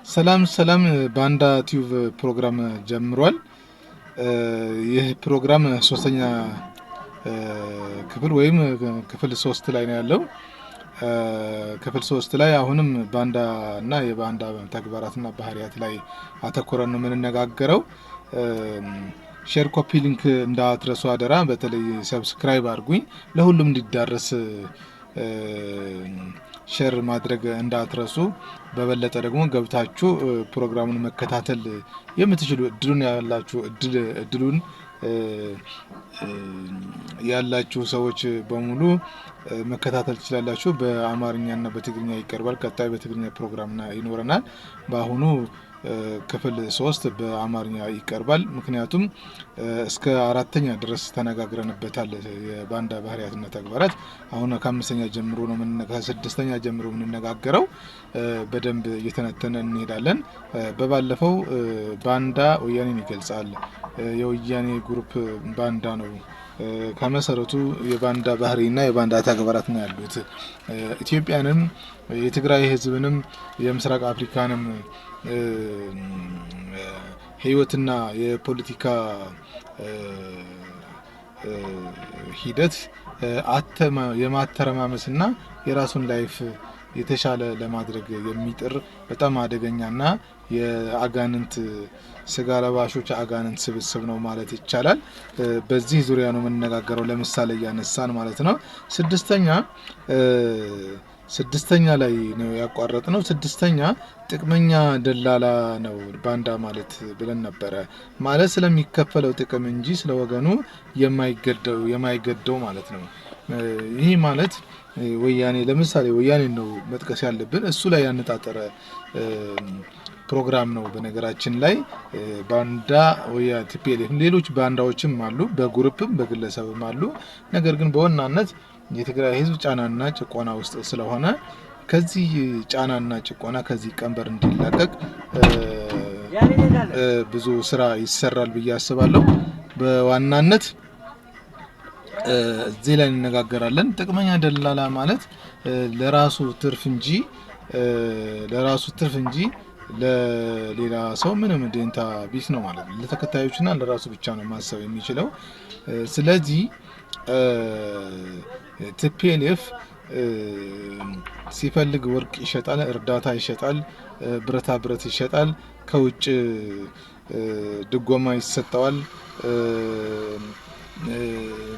ሰላም ባንዳ ቲዩብ ፕሮግራም ጀምሯል። ይህ ፕሮግራም ሶስተኛ ክፍል ወይም ክፍል 3 ላይ ነው ያለው። ክፍል 3 ላይ አሁንም ባንዳ እና የባንዳ ተግባራትና ባህሪያት ላይ አተኩረን ነው የምንነጋገረው። ሼር ኮፒ ሊንክ እንዳትረሱ አደራ። በተለይ ሰብስክራይብ አድርጉኝ ለሁሉም እንዲዳረስ ሼር ማድረግ እንዳትረሱ። በበለጠ ደግሞ ገብታችሁ ፕሮግራሙን መከታተል የምትችሉ እድሉን ያላችሁ ሰዎች በሙሉ መከታተል ትችላላችሁ። በአማርኛና በትግርኛ ይቀርባል። ቀጣይ በትግርኛ ፕሮግራም ይኖረናል። በአሁኑ ክፍል 3 በአማርኛ ይቀርባል። ምክንያቱም እስከ 4ኛ ድረስ ተነጋግረንበታል የባንዳ ባህሪያትና ተግባራት። አሁን ከ5ኛ ጀምሮ ነው ከ6ኛ ጀምሮ የምንነጋገረው። በደንብ እየተነተነ እንሄዳለን። በባለፈው ባንዳ ወያኔን ይገልጻል። የወያኔ ግሩፕ ባንዳ ነው። ከመሰረቱ የባንዳ ባህሪና የባንዳ ተግባራት ነው ያሉት። ኢትዮጵያንም የትግራይ ህዝብንም የምስራቅ አፍሪካንም ህይወትና የፖለቲካ ሂደት የማተረማመስና የራሱን ላይፍ የተሻለ ለማድረግ የሚጥር በጣም አደገኛና የአጋንንት ስጋ ለባሾች አጋንንት ስብስብ ነው ማለት ይቻላል። በዚህ ዙሪያ ነው የምንነጋገረው። ለምሳሌ ያነሳን ማለት ነው። ስድስተኛ ላይ ነው ያቋረጥነው። ስድስተኛ ጥቅመኛ ደላላ ነው ባንዳ ማለት ብለን ነበረ። ማለት ስለሚከፈለው ጥቅም እንጂ ስለወገኑ የማይገደው ማለት ነው። ይህ ማለት ወያኔ ለምሳሌ ወያኔ ነው መጥቀስ ያለብን። እሱ ላይ ያነጣጠረ ፕሮግራም ነው። በነገራችን ላይ ባንዳ ወያ ቲፒኤልኤፍ ሌሎች ባንዳዎችም አሉ፣ በግሩፕም በግለሰብም አሉ። ነገር ግን በዋናነት የትግራይ ህዝብ ጫናና ጭቆና ውስጥ ስለሆነ ከዚህ ጫናና ጭቆና ከዚህ ቀንበር እንዲላቀቅ ብዙ ስራ ይሰራል ብዬ አስባለሁ። በዋናነት እዚህ ላይ እንነጋገራለን። ጥቅመኛ ደላላ ማለት ለራሱ ትርፍ እንጂ ለሌላ ሰው ምንም ደንታ ቢስ ነው ማለት ነው። ለተከታዮችና ለራሱ ብቻ ነው ማሰብ የሚችለው። ስለዚህ ቲፒኤልኤፍ ሲፈልግ ወርቅ ይሸጣል፣ እርዳታ ይሸጣል፣ ብረታ ብረት ይሸጣል፣ ከውጭ ድጎማ ይሰጠዋል።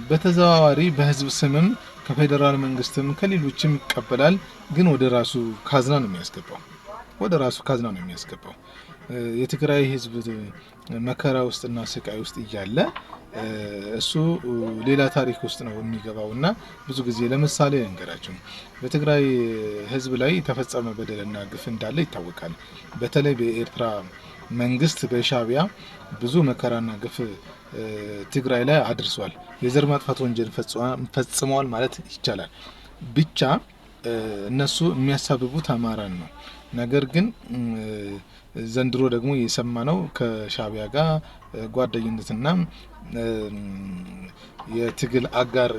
በተዘዋዋሪ በህዝብ ስምም ከፌደራል መንግስትም ከሌሎችም ይቀበላል። ግን ወደ ራሱ ካዝና ነው የሚያስገባው። የትግራይ ህዝብ መከራ ውስጥና ስቃይ ውስጥ እያለ እሱ ሌላ ታሪክ ውስጥ ነው የሚገባውና ብዙ ጊዜ ለምሳሌ እንገራችሁ በትግራይ ህዝብ ላይ የተፈጸመ በደልና ግፍ እንዳለ ይታወቃል። በተለይ በኤርትራ መንግስት በሻቢያ ብዙ መከራና ግፍ ትግራይ ላይ አድርሷል። የዘር ማጥፋት ወንጀል ፈጽመዋል ማለት ይቻላል። ብቻ እነሱ የሚያሳብቡት አማራን ነው። ነገር ግን ዘንድሮ ደግሞ የሰማነው ከሻቢያ ጋር ጓደኝነትና የትግል አጋር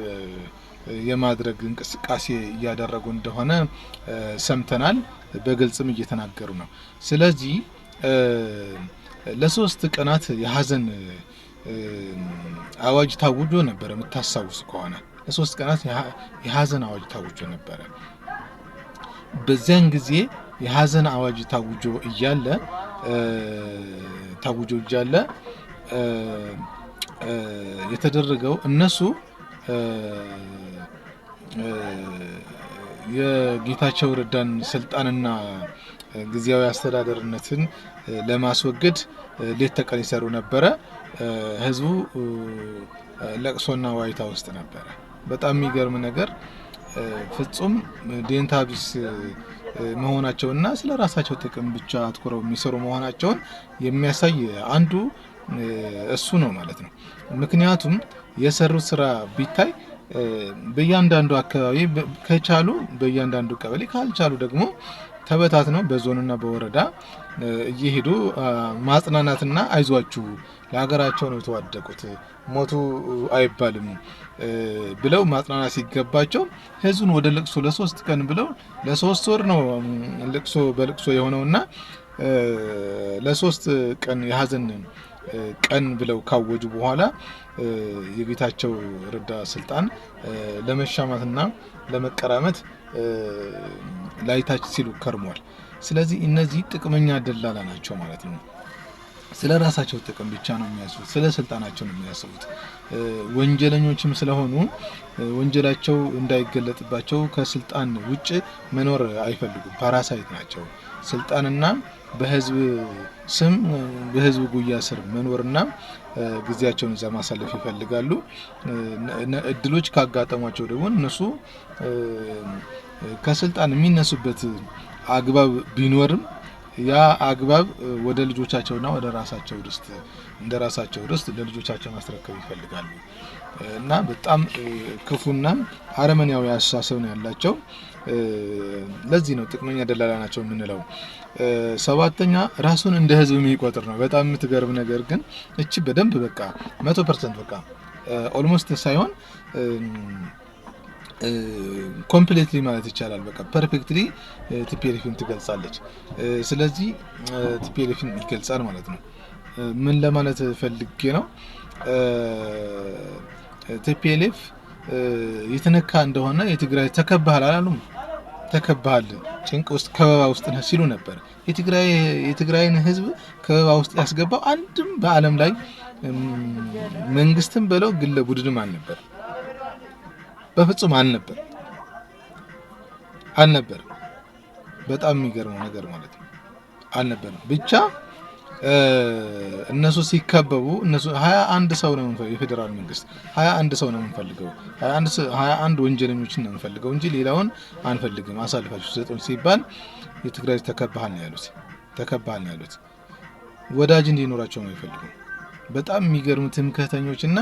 የማድረግ እንቅስቃሴ እያደረጉ እንደሆነ ሰምተናል። በግልጽም እየተናገሩ ነው። ስለዚህ ለ3 ቀናት የሀዘን አዋጅ ታውጆ ነበር። የምታስታውሱ ከሆነ ለ3 ቀናት የሀዘን አዋጅ ታውጆ ነበር። በዚያን ጊዜ የሀዘን አዋጅ ታውጆ እያለ የተደረገው እነሱ የጌታቸው ረዳን ስልጣንና ጊዜያዊ አስተዳደርነትን ለማስወገድ ሌት ተቀን ይሰሩ ነበረ። ህዝቡ ለቅሶና ዋይታ ውስጥ ነበረ። በጣም የሚገርም ነገር ፍጹም ዴንታ ቢስ መሆናቸውና ስለ ራሳቸው ጥቅም ብቻ አትኩረው የሚሰሩ መሆናቸውን የሚያሳይ አንዱ እሱ ነው ማለት ነው። ምክንያቱም የሰሩት ስራ ቢታይ በእያንዳንዱ አካባቢ ከቻሉ በእያንዳንዱ ቀበሌ ካልቻሉ ደግሞ ተበታትነው በዞንና በወረዳ እየሄዱ ማጽናናትና አይዟችሁ ለሀገራቸው ነው የተዋደቁት ሞቱ አይባልም ብለው ማጽናናት ሲገባቸው ህዝቡን ወደ ለቅሶ ለ3 ቀን ብለው ለ3 ወር ነው ለቅሶ በለቅሶ የሆነውና ለሶስት ቀን የሀዘን ቀን ብለው ካወጁ በኋላ የጌታቸው ረዳ ስልጣን ለመሻማትና ለመቀራመት ላይታች ሲሉ ከርሟል። ስለዚህ እነዚህ ጥቅመኛ ደላላ ናቸው ማለት ነው። ስለ ራሳቸው ጥቅም ብቻ ነው የሚያስቡት፣ ስለ ስልጣናቸው ነው የሚያስቡት። ወንጀለኞችም ስለሆኑ ወንጀላቸው እንዳይገለጥባቸው ከስልጣን ውጭ መኖር አይፈልጉም። ፓራሳይት ናቸው። ስልጣንና በህዝብ ስም በህዝብ ጉያ ስር መኖርና ጊዜያቸውን እዛ ማሳለፍ ይፈልጋሉ። እድሎች ካጋጠሟቸው ደግሞ እነሱ ከስልጣን የሚነሱበት አግባብ ቢኖርም ያ አግባብ ወደ ልጆቻቸውና ወደ ራሳቸው ርስት እንደ ራሳቸው ርስት ለልጆቻቸው ማስረከብ ይፈልጋሉ እና በጣም ክፉና አረመኔያዊ አስተሳሰብ ነው ያላቸው። ለዚህ ነው ጥቅመኛ ደላላ ናቸው የምንለው። ሰባተኛ ራሱን እንደ ህዝብ የሚቆጥር ነው። በጣም የምትገርም ነገር ግን እቺ በደንብ በቃ 100% በቃ ኦልሞስት ሳይሆን ኮምፕሊትሊ ማለት ይቻላል በቃ ፐርፌክትሊ ቲፒኤልኤፍን ትገልጻለች። ስለዚህ ቲፒኤልኤፍን ይገልጻል ማለት ነው። ምን ለማለት ፈልጌ ነው? ቲፒኤልኤፍ የተነካ እንደሆነ የትግራይ ተከባሃል አላሉም? ተከባሃል፣ ጭንቅ ውስጥ ከበባ ውስጥ ነህ ሲሉ ነበር። የትግራይን ህዝብ ከበባ ውስጥ ያስገባው አንድም በዓለም ላይ መንግስትም በለው ግለ ቡድንም አልነበር። በፍጹም አልነበር። በጣም የሚገርመው ነገር ማለት ነው አልነበረም። ብቻ እነሱ ሲከበቡ እነሱ 21 ሰው ነው የፌደራል መንግስት 21 ሰው ነው የምንፈልገው 21 ወንጀለኞችን ነው የምንፈልገው እንጂ ሌላውን አንፈልግም አሳልፋችሁ ሰጡን ሲባል የትግራይ ተከባሃል ነው ያሉት። ወዳጅ እንዲኖራቸው ነው የሚፈልጉ። በጣም የሚገርሙ ትምክህተኞችና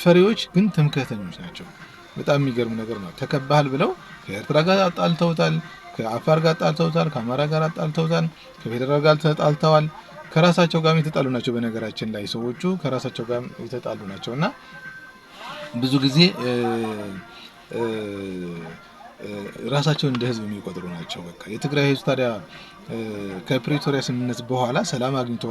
ፈሪዎች ግን ትምክህተኞች ናቸው። በጣም የሚገርም ነገር ነው። ተከባሃል ብለው ከኤርትራ ጋር አጣልተውታል፣ ከአፋር ጋር አጣልተውታል፣ ከአማራ ጋር አጣልተውታል፣ ከፌደራል ጋር ተጣልተዋል። ከራሳቸው ጋር የተጣሉ ናቸው። በነገራችን ላይ ሰዎቹ ከራሳቸው ጋር የተጣሉ ናቸውና ብዙ ጊዜ ራሳቸውን እንደ ህዝብ የሚቆጥሩ ናቸው። በቃ የትግራይ ህዝብ ታዲያ ከፕሪቶሪያ ስምምነት በኋላ ሰላም አግኝቶ